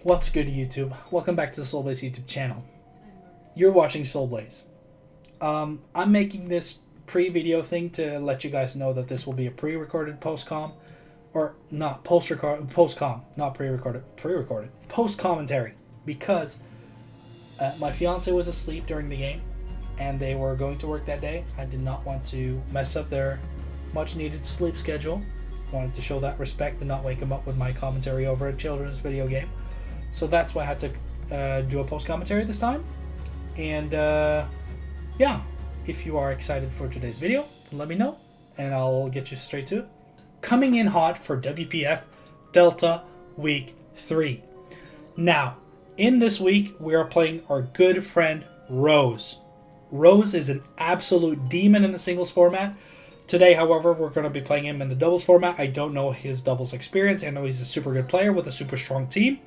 What's good, YouTube? Welcome back to the Soulblaze YouTube channel. You're watching Soulblaze. I'm making this pre-video thing to let you guys know that this will be a pre-recorded post-com, or not post-com, not pre-recorded, post-commentary, because my fiance was asleep during the game, and they were going to work that day. I did not want to mess up their much-needed sleep schedule. I wanted to show that respect and not wake them up with my commentary over a children's video game. So that's why I had to do a post-commentary this time. And yeah, if you are excited for today's video, let me know and I'll get you straight to it. Coming in hot for WPF Delta Week 3. Now, in this week, we are playing our good friend Rose. Rose is an absolute demon in the singles format. Today, however, we're going to be playing him in the doubles format. I don't know his doubles experience. I know he's a super good player with a super strong team.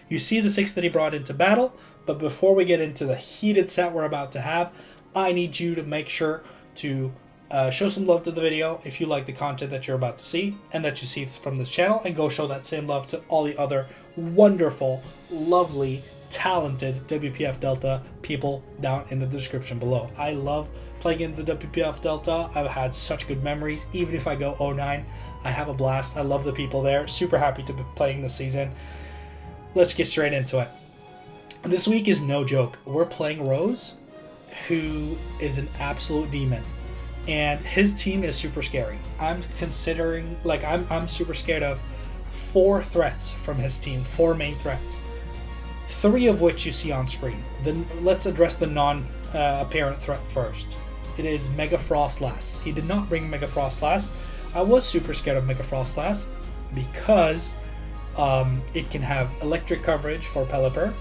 You see the 6 that he brought into battle, but before we get into the heated set we're about to have, I need you to make sure to show some love to the video if you like the content that you're about to see and that you see from this channel, and go show that same love to all the other wonderful, lovely, talented WPF Delta people down in the description below. I love playing in the WPF Delta. I've had such good memories. Even if I go 0-9, I have a blast. I love the people there. Super happy to be playing this season. Let's get straight into it. This week is no joke. We're playing Rose, who is an absolute demon, and his team is super scary. I'm super scared of 4 threats from his team, 4 main threats, 3 of which you see on screen. Then let's address the non-apparent threat first. It is Mega Frostlass. He did not bring Mega Frostlass. I was super scared of Mega Frostlass because it can have electric coverage for Pelipper.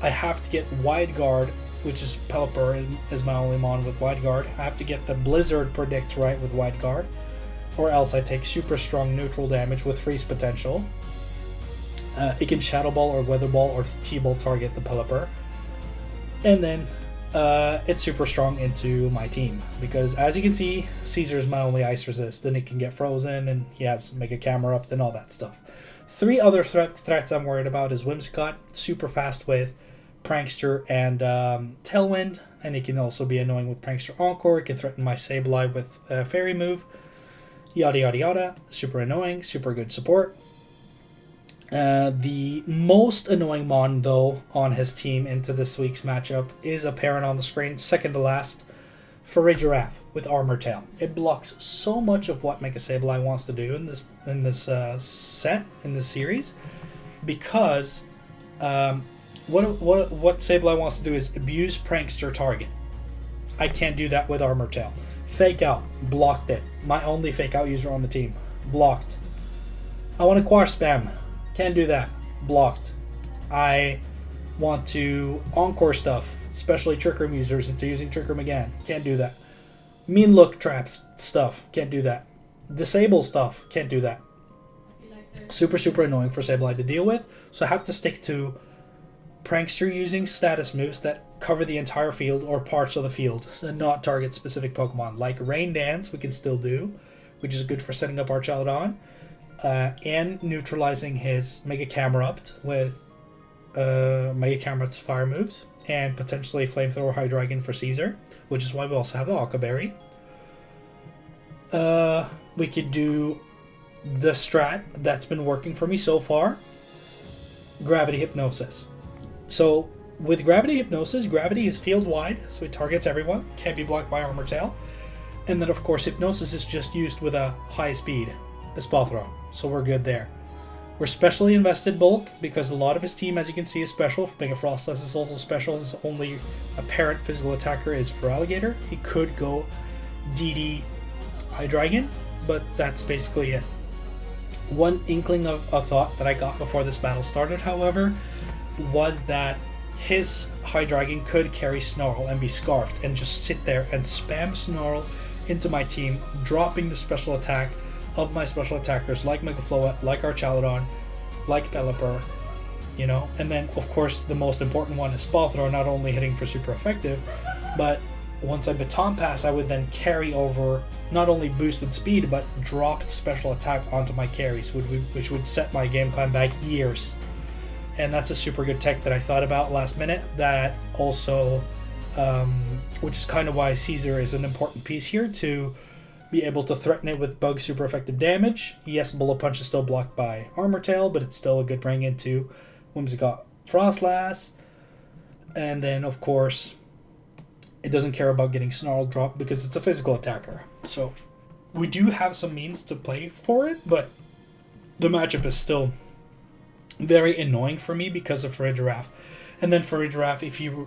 I have to get Wide Guard, which is Pelipper is my only mon with Wide Guard. I have to get the Blizzard predicts right with Wide Guard, or else I take super strong neutral damage with freeze potential. It can Shadow Ball or Weather Ball or T-Ball target the Pelipper. And then it's super strong into my team, because as you can see, Caesar is my only ice resist. Then it can get frozen, and he has Mega Camera up and all that stuff. 3 other threats I'm worried about is Whimsicott, super fast with Prankster and Tailwind, and it can also be annoying with Prankster Encore. It can threaten my Sableye with a Fairy move. Yada yada yada. Super annoying, super good support. The most annoying mon, though, on his team into this week's matchup is apparent on the screen, second to last, Furry Giraffe with Armor Tail. It blocks so much of what Mega Sableye wants to do in this set, in this series, because what Sableye wants to do is abuse Prankster target. I can't do that with Armor Tail. Fake Out, blocked it. My only Fake Out user on the team, blocked. I want to Quash Spam, can't do that, blocked. I want to Encore stuff, especially Trick Room users, into using Trick Room again, can't do that. Mean Look traps stuff, can't do that. Disable stuff, can't do that. Super annoying for Sableye to deal with, so I have to stick to Prankster using status moves that cover the entire field or parts of the field and not target specific Pokemon. Like Rain Dance, we can still do, which is good for setting up our Shoutout, and neutralizing his Mega Camera up with Mega Camera's fire moves, and potentially Flamethrower Hydreigon for Caesar, which is why we also have the Okaberry. We could do the strat that's been working for me so far, Gravity Hypnosis. So with Gravity Hypnosis, Gravity is field wide, so it targets everyone, can't be blocked by Armor Tail. And then of course Hypnosis is just used with a high speed, a Spell Throw, so we're good there. We're specially invested Bulk because a lot of his team, as you can see, is special. Mega Frostlass is also special. His only apparent physical attacker is for Alligator. He could go DD Hydreigon, but that's basically it. One inkling of a thought that I got before this battle started, however, was that his Hydreigon could carry Snarl and be scarfed and just sit there and spam Snarl into my team, dropping the special attack of my special attackers like Mega Floette, like our Shoutout, like Pelipper, you know. And then of course the most important one is Spell Throw, not only hitting for super effective, but once I Baton Pass, I would then carry over not only boosted speed, but dropped special attack onto my carries, which would set my game plan back years. and that's a super good tech that I thought about last minute. That also, which is kind of why Caesar is an important piece here, to be able to threaten it with bug super effective damage. Yes, Bullet Punch is still blocked by Armor Tail, but it's still a good bring into Whimsicott Frostlass. And then, of course, it doesn't care about getting Snarl dropped because it's a physical attacker. So we do have some means to play for it, but the matchup is still very annoying for me because of Farigiraf. And then Farigiraf,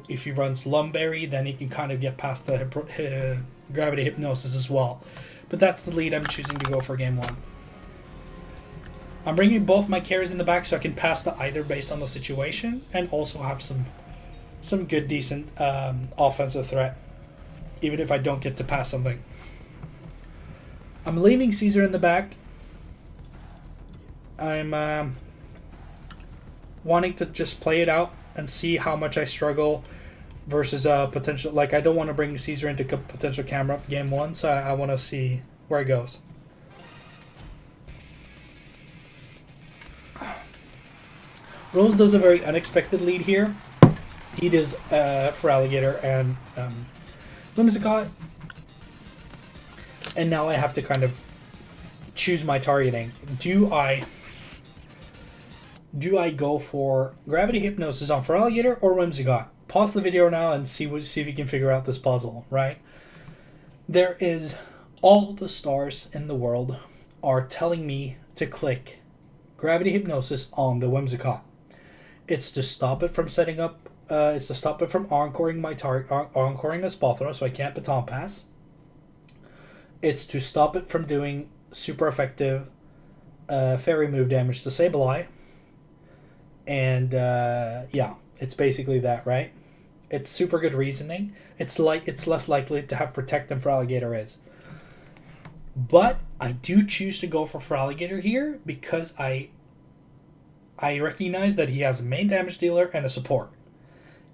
if he runs Lumberry, then he can kind of get past the Gravity Hypnosis as well. But that's the lead I'm choosing to go for game 1. I'm bringing both my carries in the back so I can pass to either based on the situation, and also have some good, decent offensive threat, even if I don't get to pass something. I'm leaving Caesar in the back. I'm wanting to just play it out and see how much I struggle versus potential. Like, I don't want to bring Caesar into potential camera up game 1, so I want to see where it goes. Rose does a very unexpected lead here. He does for Alligator and Whimsicott. And now I have to kind of choose my targeting. Do I go for Gravity Hypnosis on Feraligatr or Whimsicott? Pause the video now and see if you can figure out this puzzle, right? There is all the stars in the world are telling me to click Gravity Hypnosis on the Whimsicott. It's to stop it from setting up, it's to stop it from encoring my encoring a spell throw so I can't baton pass. It's to stop it from doing super effective fairy move damage to Sableye. And yeah, it's basically that, right? It's super good reasoning. It's less likely to have Protect than Feraligatr is. But I do choose to go for Feraligatr here because I recognize that he has a main damage dealer and a support.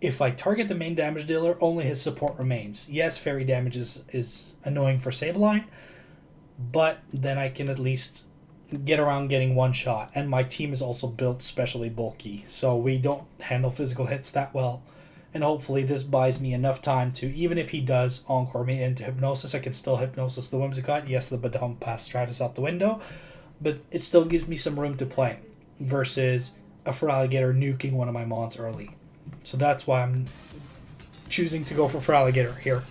If I target the main damage dealer, only his support remains. Yes, fairy damage is annoying for Sableye, but then I can at least get around getting one shot. And my team is also built specially bulky, so we don't handle physical hits that well. And hopefully this buys me enough time to, even if he does encore me into Hypnosis, I can still Hypnosis the Whimsicott. Yes, the baton pass strat is out the window, but it still gives me some room to play versus a Feraligatr nuking one of my mons early. So that's why I'm choosing to go for Feraligatr here.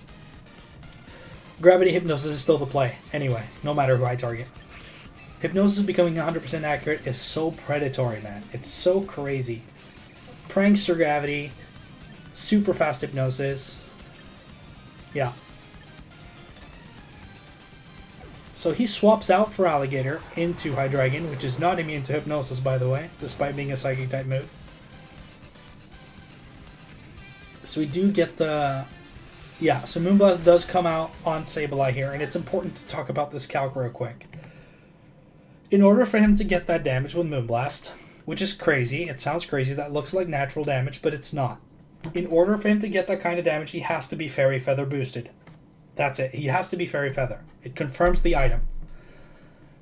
Gravity Hypnosis is still the play anyway, no matter who I target. Hypnosis becoming 100% accurate is so predatory, man. It's so crazy. Prankster Gravity, super fast Hypnosis. Yeah. So he swaps out Feraligatr into Hydreigon, which is not immune to Hypnosis, by the way, despite being a Psychic type move. So we do get the... Yeah, so Moonblast does come out on Sableye here, and it's important to talk about this calc real quick. In order for him to get that damage with Moonblast, which is crazy, it sounds crazy, that looks like natural damage, but it's not. In order for him to get that kind of damage, he has to be Fairy Feather boosted. That's it. He has to be Fairy Feather. It confirms the item.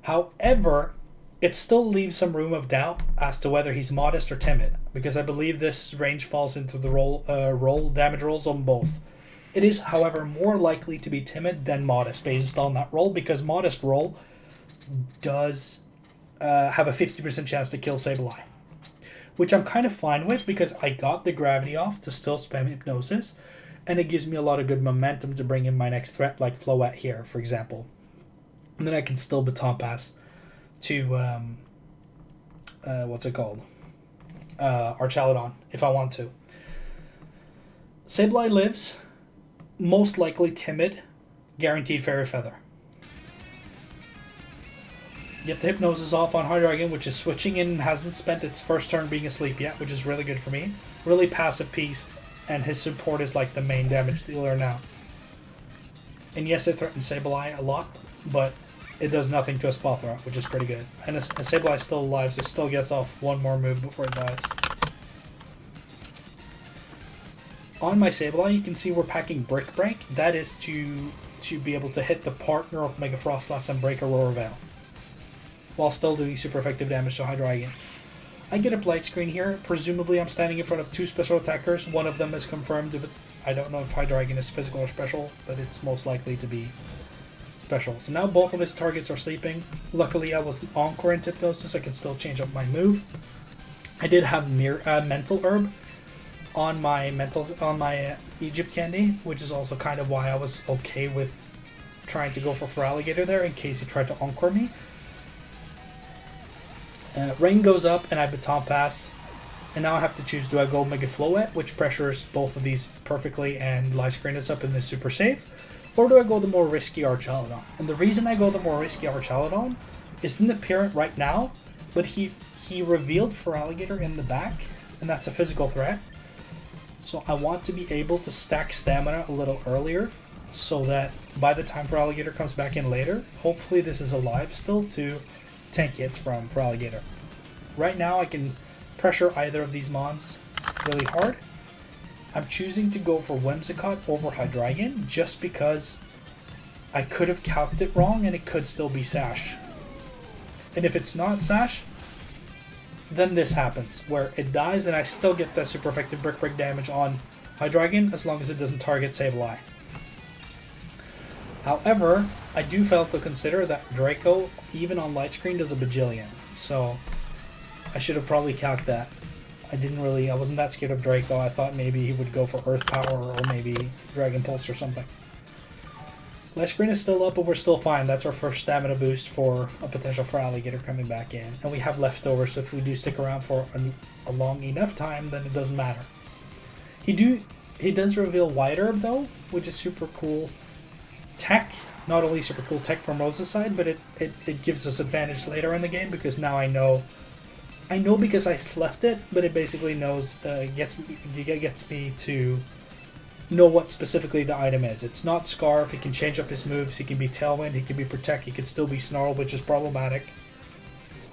However, it still leaves some room of doubt as to whether he's modest or timid, because I believe this range falls into the roll damage rolls on both. It is, however, more likely to be timid than modest based on that roll, because modest roll does have a 50% chance to kill Sableye, which I'm kind of fine with because I got the gravity off to still spam Hypnosis, and it gives me a lot of good momentum to bring in my next threat, like Floette here, for example. And then I can still baton pass to, what's it called? Archaludon, if I want to. Sableye lives, most likely timid, guaranteed Fairy Feather. Get the Hypnosis off on Hydreigon, which is switching in and hasn't spent its first turn being asleep yet, which is really good for me. Really passive piece, and his support is like the main damage dealer now. And yes, it threatens Sableye a lot, but it does nothing to a spell throw, which is pretty good. And as Sableye is still alive, so it still gets off one more move before it dies. On my Sableye, you can see we're packing Brick Break. That is to be able to hit the partner of Mega Frostlass and break Aurora Veil, while still doing super effective damage to Hydreigon. I get a light screen here. Presumably I'm standing in front of 2 special attackers. One of them is confirmed, but I don't know if Hydreigon is physical or special, but it's most likely to be special. So now both of his targets are sleeping. Luckily I was Encore in Hypnosis, I can still change up my move. I did have Mental Herb on my Egypt Candy, which is also kind of why I was okay with trying to go for Alligator there in case he tried to Encore me. Rain goes up and I Baton Pass, and now I have to choose, do I go Mega Floette, which pressures both of these perfectly and light screen is up and is super safe, or do I go the more risky Archaludon? And the reason I go the more risky Archaludon isn't apparent right now, but he revealed for Alligator in the back, and that's a physical threat. So I want to be able to stack stamina a little earlier, so that by the time for Alligator comes back in later, hopefully this is alive still to tank hits for Alligator. Right now I can pressure either of these mons really hard. I'm choosing to go for Whimsicott over Hydreigon just because I could have calced it wrong and it could still be Sash. And if it's not Sash, then this happens, where it dies and I still get that super effective Brick Break damage on Hydreigon as long as it doesn't target Sableye. However, I do fail to consider that Draco, even on light screen, does a bajillion. So I should have probably calced that. I wasn't that scared of Draco. I thought maybe he would go for Earth Power or maybe Dragon Pulse or something. Light screen is still up, but we're still fine. That's our first stamina boost for a potential for Alligator coming back in. And we have leftovers, so if we do stick around for a long enough time, then it doesn't matter. He does reveal White Herb though, which is super cool tech. Not only super cool tech from Rose's side, but it gives us advantage later in the game because now I know because I slept it, but it basically gets me to know what specifically the item is. It's not Scarf, he can change up his moves, he can be Tailwind, he can be Protect, he can still be Snarl, which is problematic.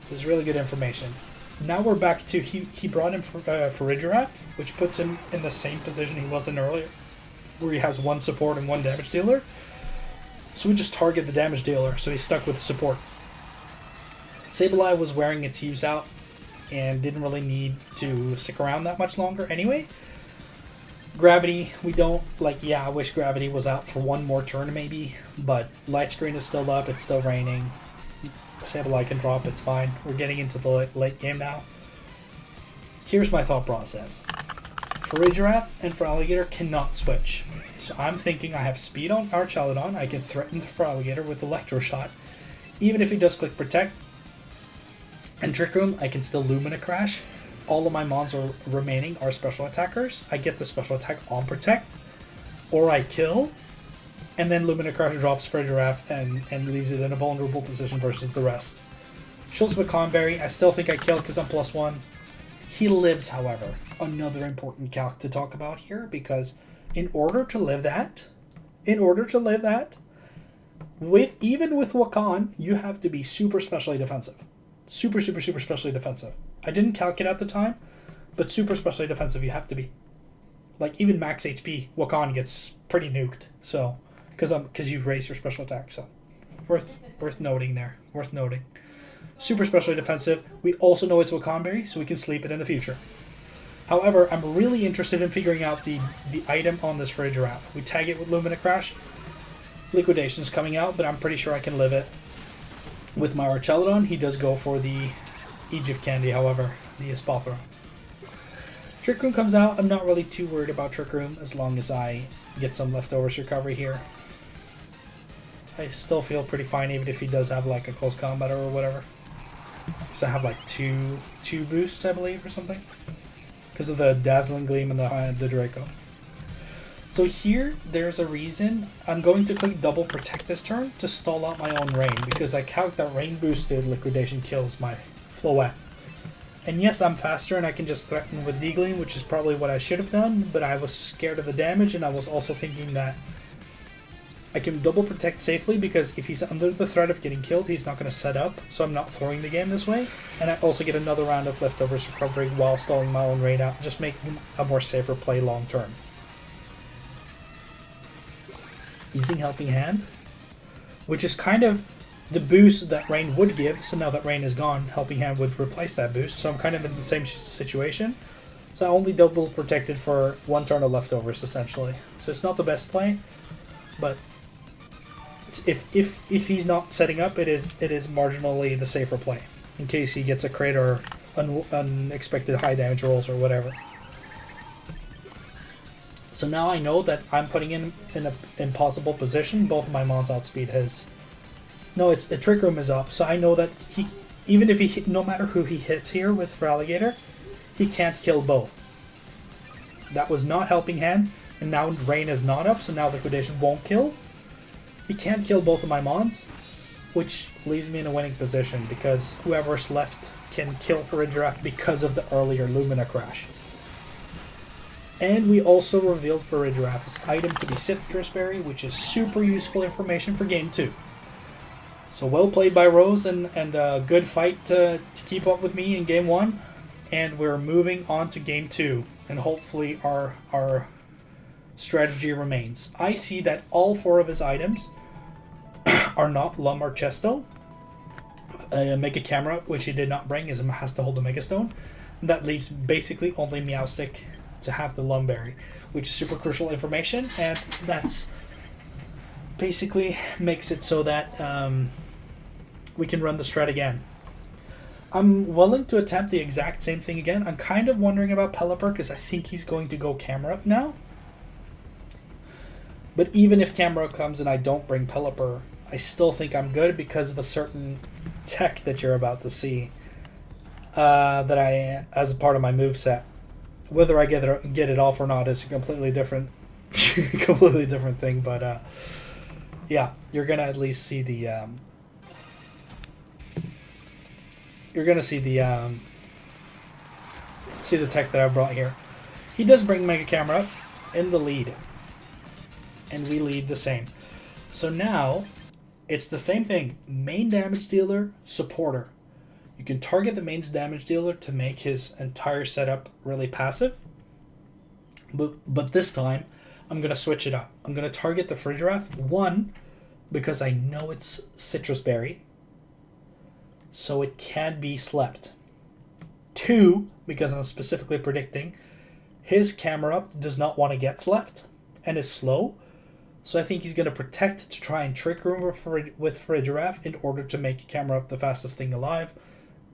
So it's really good information. Now we're back to, he brought in Farigiraf, which puts him in the same position he was in earlier, where he has 1 support and 1 damage dealer. So we just target the damage dealer, so he's stuck with the support. Sableye was wearing its use out and didn't really need to stick around that much longer anyway. Gravity, we don't, I wish Gravity was out for 1 more turn maybe, but light screen is still up, it's still raining. Sableye can drop, it's fine. We're getting into the late game now. Here's my thought process. Farigiraf and for Alligator cannot switch. So I'm thinking I have speed on Archaludon, I can threaten for Alligator with Electro Shot. Even if he does click Protect and Trick Room, I can still Lumina Crash. All of my mons remaining are special attackers. I get the special attack on Protect, or I kill, and then Lumina Crash drops Farigiraf and leaves it in a vulnerable position versus the rest. Schultz Conberry, I still think I kill because I'm +1. He lives, however. Another important calc to talk about here, because in order to live that, even with Wakan, you have to be super specially defensive. Super specially defensive. I didn't calc it at the time, but super specially defensive you have to be. Even max HP, Wakan gets pretty nuked. So, because you raise your special attack, so worth noting there. Worth noting. Super specially defensive. We also know it's Wakanberry, so we can sleep it in the future. However, I'm really interested in figuring out the item on this Farigiraf. We tag it with Lumina Crash. Liquidation's coming out, but I'm pretty sure I can live it. With my Archaludon, he does go for the Egypt Candy, however, the Espathra. Trick Room comes out. I'm not really too worried about Trick Room as long as I get some leftovers recovery here. I still feel pretty fine even if he does have a close combat or whatever. Because I have two boosts, I believe, or something. Because of the Dazzling Gleam and the Draco. So here, there's a reason. I'm going to click double Protect this turn to stall out my own Rain, because I calc that Rain boosted Liquidation kills my Floette. And yes, I'm faster and I can just threaten with D-Gleam, which is probably what I should have done, but I was scared of the damage, and I was also thinking that I can double Protect safely, because if he's under the threat of getting killed, he's not going to set up, so I'm not throwing the game this way. And I also get another round of leftovers recovery while stalling my own Rain out, just making a more safer play long term. Using Helping Hand, which is kind of the boost that Rain would give. So now that Rain is gone, Helping Hand would replace that boost. So I'm kind of in the same situation. So I only double protected for 1 turn of leftovers, essentially. So it's not the best play, but if he's not setting up, it is marginally the safer play, in case he gets a crit or unexpected high damage rolls or whatever. So now I know that I'm putting in an impossible position. Both of my Mons outspeed his. No, it's the Trick Room is up, so I know that he, even if he, no matter who he hits here with for Alligator, he can't kill both. That was not Helping Hand, and now Rain is not up, so now Liquidation won't kill. He can't kill both of my Mons, which leaves me in a winning position because whoever's left can kill for a draft because of the earlier Lumina crash. And we also revealed for a giraffe's item to be Citrus Berry, which is super useful information for Game 2. So well played by Rose and a good fight to keep up with me in Game 1. And we're moving on to Game 2. And hopefully our strategy remains. I see that all 4 of his items are not Lum or Chesto. Mega Camera, which he did not bring, has to hold the Mega Stone. And that leaves basically only Meowstick to have the Lumberry, which is super crucial information, and that's basically makes it so that we can run the strat again. I'm willing to attempt the exact same thing again. I'm kind of wondering about Pelipper because I think he's going to go Camera Up now. But even if Camera Up comes and I don't bring Pelipper, I still think I'm good because of a certain tech that you're about to see that I, as a part of my moveset. Whether I get it off or not is a completely different thing. But yeah, you're gonna at least see the see the tech that I brought here. He does bring Mega Camera up in the lead, and we lead the same. So now it's the same thing: main damage dealer, supporter. You can target the main damage dealer to make his entire setup really passive. But this time, I'm going to switch it up. I'm going to target the Frigiraffe. 1, because I know it's Citrus Berry, so it can be slept. 2, because I'm specifically predicting his Camera Up does not want to get slept and is slow. So I think he's going to protect to try and Trick Room with Frigiraffe in order to make Camera Up the fastest thing alive.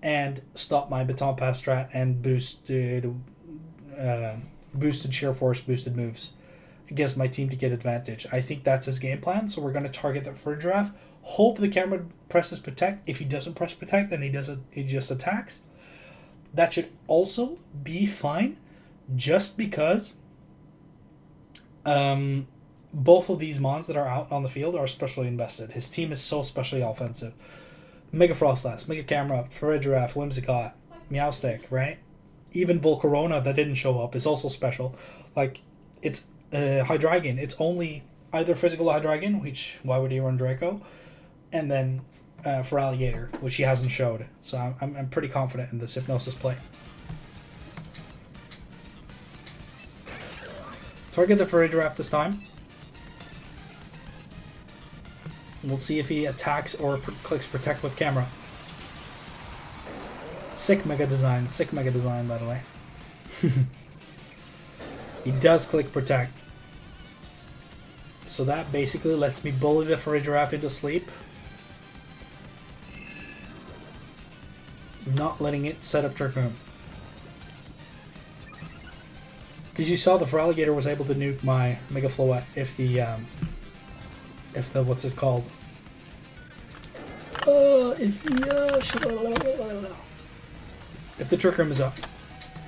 And stop my Baton Pass strat and boosted Sheer Force, boosted moves against my team to get advantage. I think that's his game plan, so we're going to target the Frigiraffe. Hope the camera presses Protect. If he doesn't press Protect, then he just attacks. That should also be fine, just because both of these Mons that are out on the field are specially invested. His team is so specially offensive. Mega Frostlass, Mega Camera Up, Farigiraffe, Whimsicott, Meowstick, right? Even Volcarona that didn't show up is also special. Like, it's Hydreigon. It's only either Physical Hydreigon, which, why would he run Draco? And then for Alligator, which he hasn't showed. So I'm pretty confident in this Hypnosis play. Target the Farigiraffe this time. We'll see if he attacks or clicks Protect with camera. Sick Mega Design, by the way. He does click Protect. So that basically lets me bully the Farigiraffe into sleep. Not letting it set up Trick Room. Because you saw the Feraligatr was able to nuke my Mega Floette if the what's it called? If the Trick Room is up.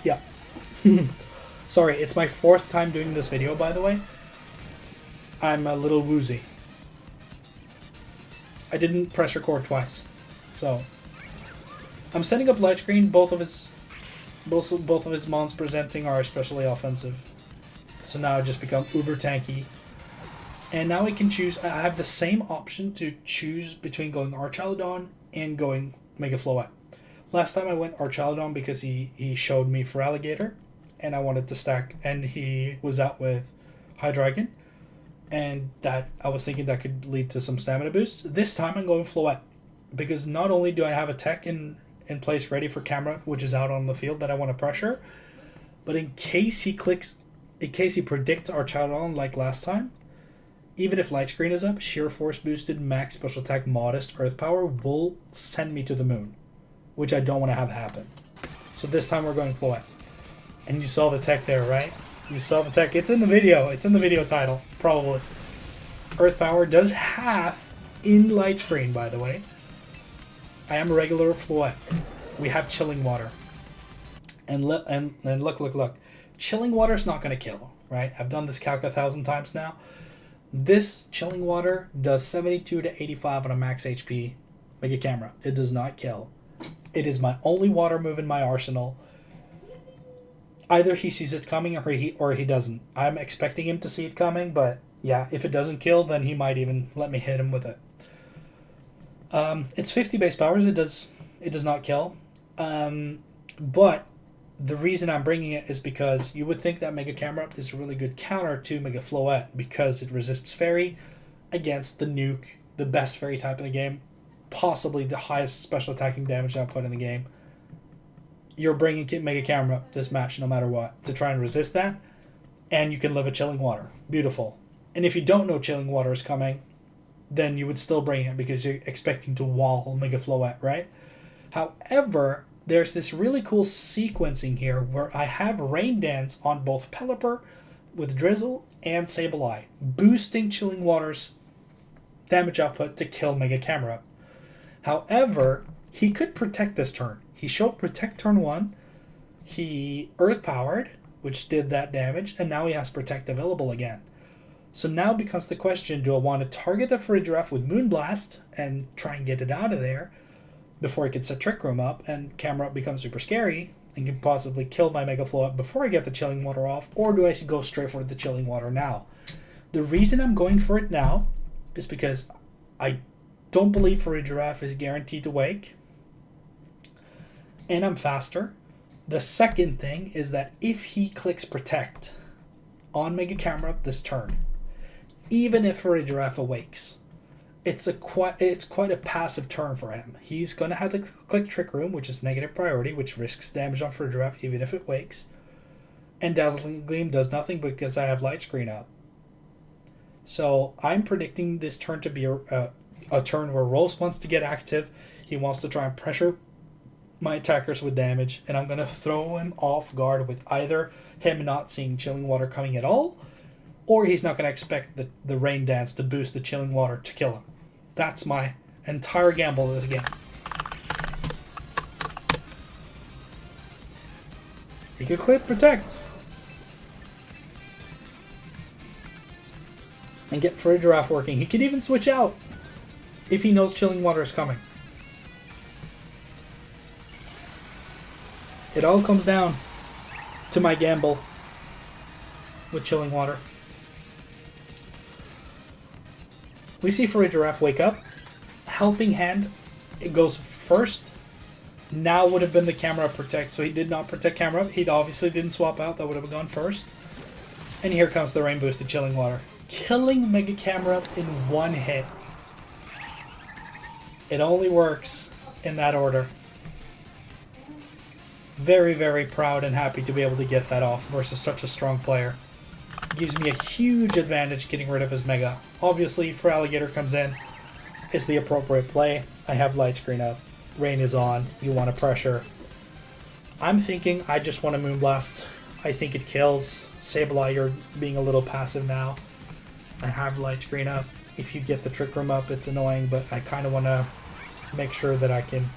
Yeah. Sorry, it's my 4th time doing this video, by the way. I'm a little woozy. I didn't press record twice. So I'm setting up light screen. Both of his mons presenting are especially offensive. So now I just become uber tanky. And now I can choose. I have the same option to choose between going Archaludon and going Mega Floette. Last time I went Archaludon because he showed me for Alligator, and I wanted to stack, and he was out with Hydreigon, and that I was thinking that could lead to some stamina boost. This time I'm going Floette because not only do I have a tech in place ready for camera, which is out on the field that I want to pressure, but in case he predicts our child on like last time, even if light screen is up, sheer force boosted, max special attack, modest earth power will send me to the moon, which I don't want to have happen. So this time we're going Floette. And you saw the tech there, right? You saw the tech. It's in the video. It's in the video title, probably. Earth power does half in light screen, by the way. I am a regular Floette. We have chilling water. And look. Chilling water is not going to kill, right? I've done this calc 1,000 times now. This chilling water does 72 to 85 on a max HP mega camera. It does not kill. It is my only water move in my arsenal. Either he sees it coming or he doesn't. I'm expecting him to see it coming, but yeah, if it doesn't kill, then he might even let me hit him with it. It's 50 base powers. It does not kill. But the reason I'm bringing it is because you would think that Mega Camera is a really good counter to Mega Floette because it resists Fairy against the nuke, the best Fairy type in the game, possibly the highest special attacking damage output in the game. You're bringing Mega Camera this match no matter what to try and resist that, and you can live a Chilling Water. Beautiful. And if you don't know Chilling Water is coming, then you would still bring it because you're expecting to wall Mega Floette, right? However, there's this really cool sequencing here where I have Rain Dance on both Pelipper with Drizzle and Sableye, boosting Chilling Water's damage output to kill Mega Camera. However, he could protect this turn. He showed Protect turn 1, he Earth Powered, which did that damage, and now he has Protect available again. So now becomes the question, do I want to target the Farigiraf with Moonblast and try and get it out of there before I can set Trick Room up and Camera Up becomes super scary and can possibly kill my Mega Flow up before I get the Chilling Water off, or do I go straight for the Chilling Water now? The reason I'm going for it now is because I don't believe Farigiraf is guaranteed to wake, and I'm faster. The second thing is that if he clicks Protect on Mega Camera Up this turn, even if Farigiraf awakes, it's quite a passive turn for him. He's going to have to click Trick Room, which is negative priority, which risks damage on Farigiraf even if it wakes. And Dazzling Gleam does nothing because I have Light Screen up. So I'm predicting this turn to be a turn where Rose wants to get active. He wants to try and pressure my attackers with damage, and I'm going to throw him off guard with either him not seeing Chilling Water coming at all, or he's not going to expect the Rain Dance to boost the Chilling Water to kill him. That's my entire gamble of this game. He could click Protect and get Farigiraf working. He could even switch out if he knows Chilling Water is coming. It all comes down to my gamble with Chilling Water. We see Farigiraf wake up. Helping Hand, it goes first. Now would have been the Camera Protect, so he did not protect Camera Up. He obviously didn't swap out. That would have gone first. And here comes the Rain Boosted Chilling Water, killing Mega Camera Up in one hit. It only works in that order. Very, very proud and happy to be able to get that off versus such a strong player. Gives me a huge advantage getting rid of his Mega. Obviously, if Alligator comes in, it's the appropriate play. I have Light Screen up. Rain is on. You want to pressure. I'm thinking I just want to Moonblast. I think it kills. Sableye, you're being a little passive now. I have Light Screen up. If you get the Trick Room up, it's annoying, but I kind of want to make sure that I can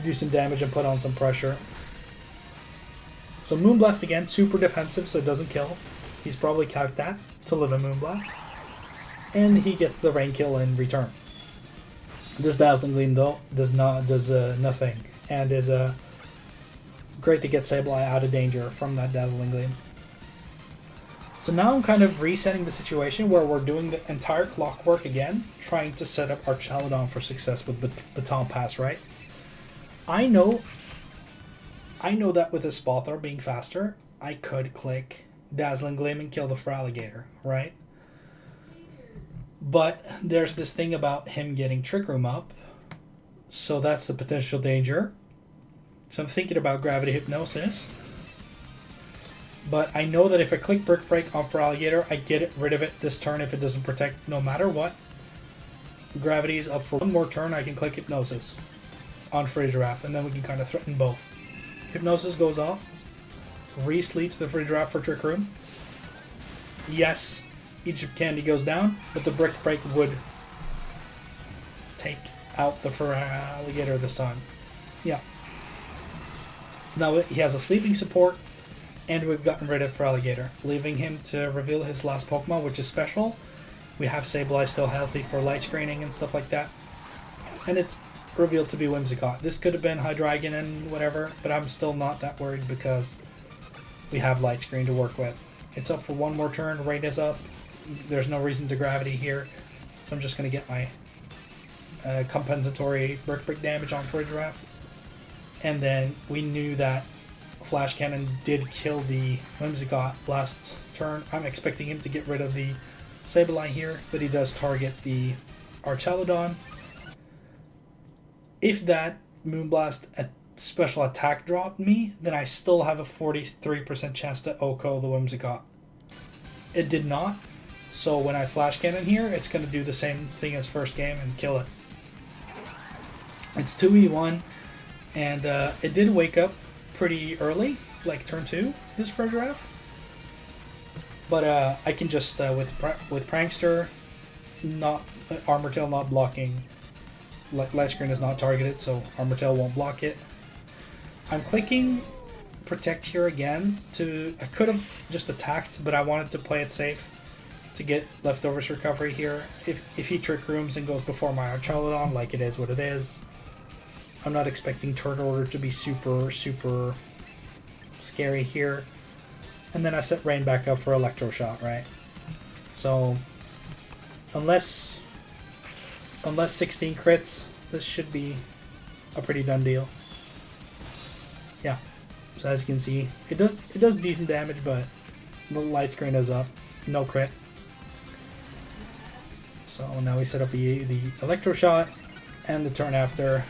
do some damage and put on some pressure. So Moonblast again, super defensive, so it doesn't kill. He's probably calced that to live a Moonblast. And he gets the Rain kill in return. This Dazzling Gleam, though, does nothing. And is great to get Sableye out of danger from that Dazzling Gleam. So now I'm kind of resetting the situation where we're doing the entire clockwork again, trying to set up our Chaladon for success with Baton Pass, right? I know that with his Spawthor being faster, I could click Dazzling Gleam and kill the Feraligatr, right? But there's this thing about him getting Trick Room up So that's the potential danger. So I'm thinking about Gravity Hypnosis. But I know that if I click Brick Break on for Alligator, I get rid of it this turn if it doesn't protect no matter what. Gravity is up for one more turn. I can click Hypnosis on Giraffe, and then we can kind of threaten both. Hypnosis goes off. Re-sleeps the Giraffe for Trick Room. Yes, Egypt Candy goes down, but the Brick Break would take out the Alligator this time. Yeah. So now he has a sleeping support, and we've gotten rid of Alligator, leaving him to reveal his last Pokemon, which is special. We have Sableye still healthy for light screening and stuff like that. And it's revealed to be Whimsicott. This could have been Hydreigon and whatever, but I'm still not that worried because we have light screen to work with. It's up for one more turn. Rain is up. There's no reason to Gravity here. So I'm just going to get my compensatory Brick Break damage on for a Giraffe. And then we knew that Flash Cannon did kill the Whimsicott last turn. I'm expecting him to get rid of the Sableye here, but he does target the Archaludon. If that Moonblast special attack dropped me, then I still have a 43% chance to OHKO the Whimsicott. It did not, so when I Flash Cannon here, it's going to do the same thing as first game and kill it. It's 2v1, and it did wake up pretty early, like turn 2, this Giraffe. But I can just, with Prankster, not Armor Tail not blocking, Light Screen is not targeted, so Armor Tail won't block it. I'm clicking Protect here again I could have just attacked, but I wanted to play it safe to get Leftovers Recovery here. If he Trick Rooms and goes before my Archaludon, like it is what it is, I'm not expecting turn order to be super scary here. And then I set Rain back up for Electro Shot, right? So unless 16 crits, this should be a pretty done deal. Yeah. So as you can see, it does decent damage, but the light screen is up. No crit. So now we set up the Electro Shot, and the turn after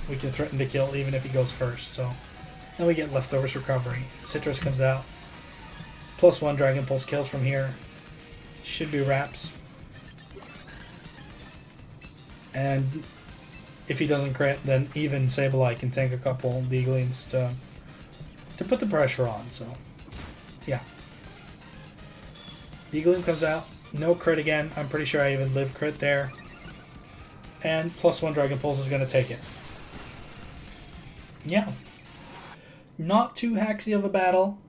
we can threaten to kill even if he goes first. So then we get Leftovers Recovery. Citrus comes out. +1 Dragon Pulse kills from here. Should be wraps. And if he doesn't crit, then even Sableye can tank a couple D-Gleams to put the pressure on. So, yeah. D-Gleam comes out. No crit again. I'm pretty sure I even lived crit there. And +1 Dragon Pulse is going to take it. Yeah. Not too haxy of a battle.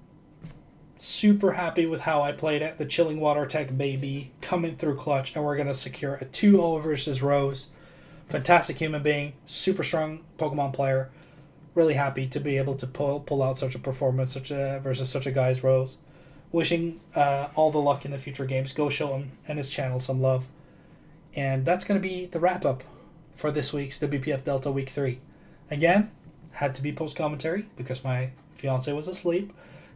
Super happy with how I played it. The Chilling Water Tech baby coming through clutch, and we're going to secure a 2-0 versus Rose. Fantastic human being, super strong Pokemon player. Really happy to be able to pull out such a performance versus such a guy as Rose. Wishing all the luck in the future games. Go show him and his channel some love. And that's going to be the wrap-up for this week's WPF Delta Week 3. Again, had to be post-commentary because my fiance was asleep.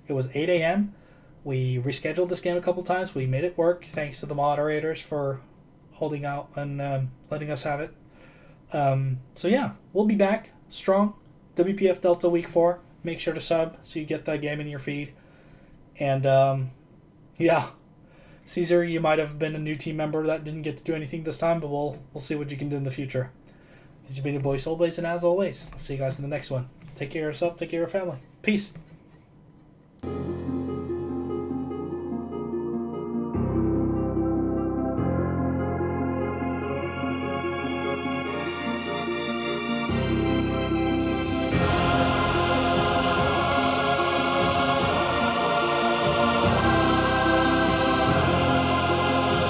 It was 8 a.m. We rescheduled this game a couple times. We made it work thanks to the moderators for holding out and letting us have it. So yeah, we'll be back strong. WPF Delta Week 4. Make sure to sub so you get that game in your feed. And yeah, Caesar, you might have been a new team member that didn't get to do anything this time, but we'll see what you can do in the future. This has been your boy Soulblaze, and as always, I'll see you guys in the next one. Take care of yourself, take care of your family. Peace.